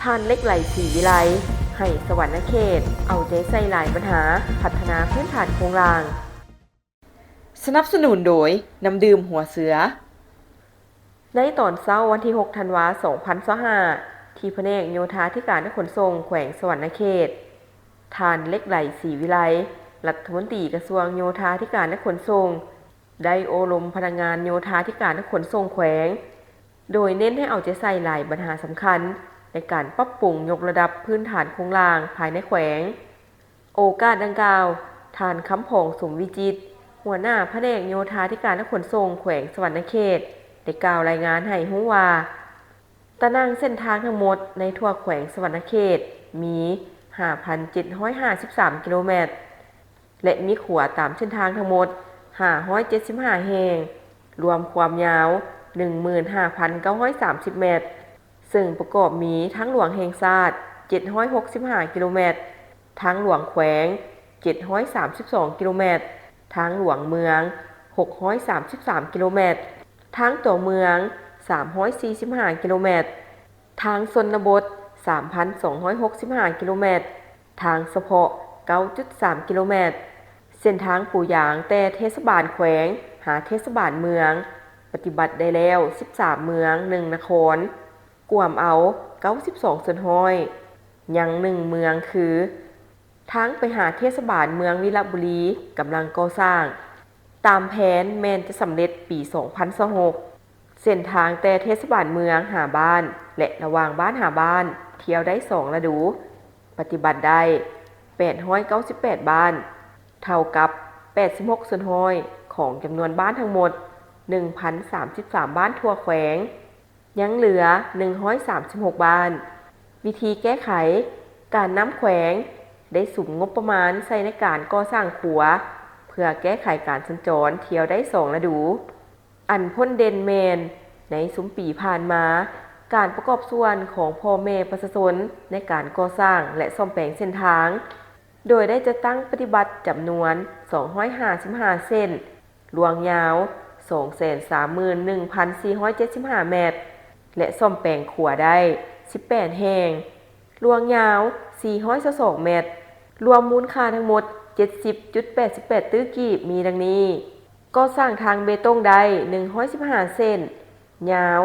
ท่านเล็กไหลศรีวิไลให้สวรรณเขตเอาใจใส่หลายปัญหาพัฒนาพื้นฐานโครงรางสนับสนุนโดยน้ำดื่มหัวเสือในตอนเช้าวันที่6ธันวาคม2025ที่แผนกโยธาธิการและขนส่งแขวงสวรรณเขตท่านเล็กไหลศรีวิไลรัฐมนตรีกระทรวงโยธาธิการและขนส่งได้โอลมพนักงานโยธาธิการและขนส่งแขวงโดยเน้นให้เอาใจใส่หลายปัญหาสำคัญในการปรับปรุงยกระดับพื้นฐานโครงรางภายในแขวงโอกาสดังกล่าวท่านคำพองสมวิจิตรหัวหน้าแผนกโยธาธิการและขนส่งแขวงสวรรณเขตได้กล่าวรายงานให้รู้ว่าตารางเส้นทางทั้งหมดในทั่วแขวงสวรรณเขตมี 5,753 กิโลเมตรและมีขัวตามเส้นทางทั้งหมด575แห่งรวมความยาว 15,930 เมตรซึ่งประกอบมีทั้งหลวงแห่งชาติ765 กิโลเมตรทางหลวงแขวง732 กิโลเมตรทางหลวงเมือง633 กิโลเมตรทางตัวเมือง345 กิโลเมตรทางชนบท 3,265 กิโลเมตรทางเฉพาะ 9.3 กิโลเมตรเส้นทางปูยางแต่เทศบาลแขวงหาเทศบาลเมืองปฏิบัติได้แล้ว13เมือง1นครกวมเอา92ส่วนห้อยยัง1เมืองคือทางไปหาเทศบาลเมืองวิรบุรีกำลังก่อสร้างตามแผนแม้นจะสำเร็จปี2026เส้นทางแต่เทศบาลเมืองหาบ้านและระหว่างบ้านหาบ้านเที่ยวได้2ฤดูปฏิบัติได้898บ้านเท่ากับ86ส่วนห้อยของจำนวนบ้านทั้งหมด 1,033 บ้านทั่วแขวงยังเหลือ136บ้านวิธีแก้ไขการนำแขวงได้สุ่มงบประมาณใส่ในการก่อสร้างขัวเพื่อแก้ไขการสัญจรเที่ยวได้2ฤดูอันพ้นเด่นเมนในสุมปีผ่านมาการประกอบส่วนของพ่อแม่ประชาชนในการก่อสร้างและซ่อมแปลงเส้นทางโดยได้จะตั้งปฏิบัติจำนวน255เส้นลวงยาว 231,475 เมตรและซ่อมแปลงขัวได้18แห่งลวงยาว422เมตรรวมมูลค่าทั้งหมด 70.88 ตื้อกีบมีดังนี้ก็สร้างทางเบตงได้115เส้นยาว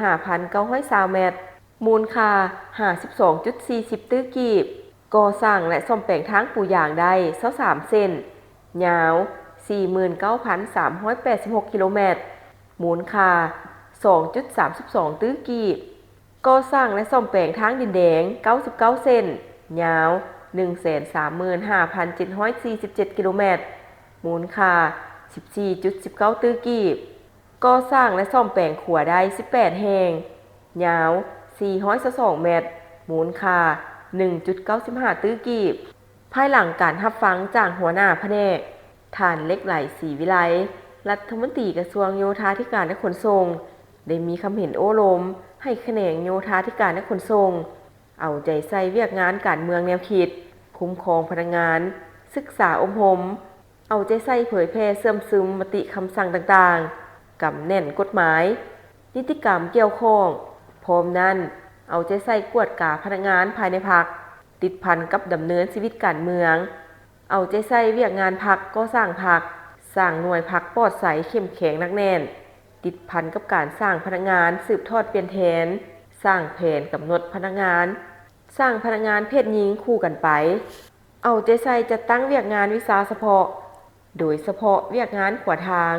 45,920 เมตรมูลค่า 52.40 ตื้อกีบก่อสร้างและซ่อมแปลงทางปูยางได้23เส้นยาว 49,386 กิโลเมตรมูลค่า 2.32 ตื้อกีบก่อสร้างและซ่อมแปลงทางดินแดง99เส้นยาว 135,747 กิโลเมตรมูลค่า 14.19 ตื้อกีบก่อสร้างและซ่อมแปลงขัวได้18แห่งยาว422เมตรมูลค่า 1.95 ตื้อกีบภายหลังการรับฟังจากหัวหน้าแผนกท่านเล็กไหลศรีวิไลรัฐมนตรีกระทรวงโยธาธิการและขนส่งได้มีคำเห็นโอ้ลมให้แขนงโยธาธิการและขนส่งเอาใจใส่เวียกงานการเมืองแนวคิดคุ้มครองพนักงานศึกษาอบรมเอาใจใส่เผยแพร่เสื่อมซึมมติคำสั่งต่างๆกำแน่นกฎหมายนิติกรรมเกี่ยวข้องพร้อมนั้นเอาใจใส่กวดกาพนักงานภายในพรรคติดพันกับดำเนินชีวิตการเมืองเอาใจใส่เวียกงานพรรคก็สร้างพรรคสร้างหน่วยพรรคปลอดใสเข้มแข็งนักแน่นติดพันกับการสร้างพนักงานสืบทอดเปลี่ยนแทนสร้างแผนกำหนดพนักงานสร้างพนักงานเพศหญิงคู่กันไปเอาใจใส่จะตั้งเวียกงานวิสาเฉพาะโดยเฉพาะเวียกงานขวาทาง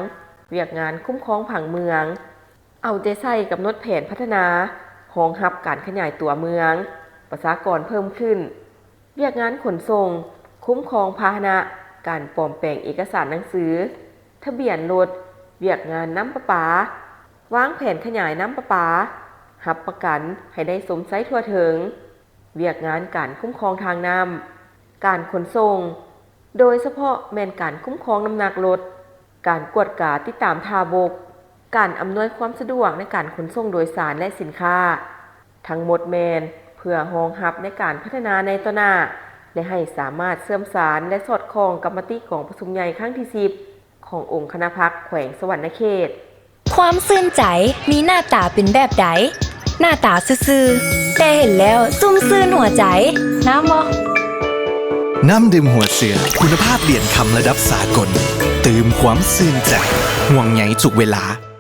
เวียกงานคุ้มครองผังเมืองเอาใจใส่กำหนดแผนพัฒนาห้องรับการขยายตัวเมืองประชากรเพิ่มขึ้นเวียกงานขนส่งคุ้มครองพาหนะการปลอมแปลงเอกสารหนังสือทะเบียนรถเวียกงานน้ำประปาวางแผนขยายน้ำประปารับประกันให้ได้สมไซทั่วถึงเวียกงานการคุ้มครองทางน้ำการขนส่งโดยเฉพาะแม่นการคุ้มครองน้ำหนักรถการกวดกาติดตามทาบกการอำนวยความสะดวกในการขนส่งโดยสารและสินค้าทั้งหมดแมนเพื่อรองรับในการพัฒนาในต่อหน้าและให้สามารถเชื่อมสารและสอดคล้องกับมติของประชุมใหญ่ครั้งที่10ขององค์คณะพรรคแขวงสวรรณเขต ความซื่นใจมีหน้าตาเป็นแบบใด หน้าตาซื่อๆแต่เห็นแล้วซุ่มซื่นหัวใจน้ำบ่ น้ำดื่มหัวเสือคุณภาพเปลี่ยนคำระดับสากลตื่มความซื่นใจห่วงใยทุกเวลา